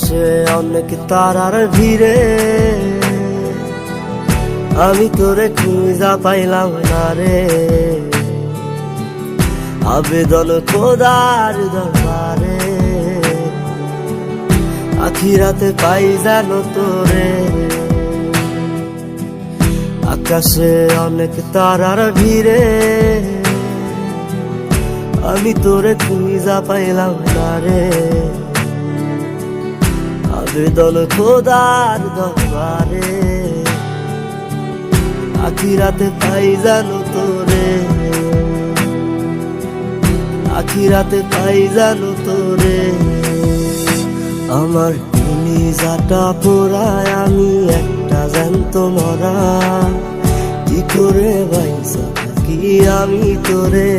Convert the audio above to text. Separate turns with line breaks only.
আকাশে অনেক তারার ভিড়ে আমি তোরে খুঁজা পাইলাম না রে। আবেদন খোদার দরবারে, আখিরাতে পাই জানো তোরে। আকাশে অনেক তারার ভিড়ে আমি তোরে খুঁজা পাইলাম না রে। আবেদন খোদার দরবারে, আখিরাতে পাই জানো তোরে। আখিরাতে পাই জানো তোরে। আমার যাটা পোড়ায় আমি একটা জ্যান্ত মরা, কি করে বাইসা থাকি আমি তোরে।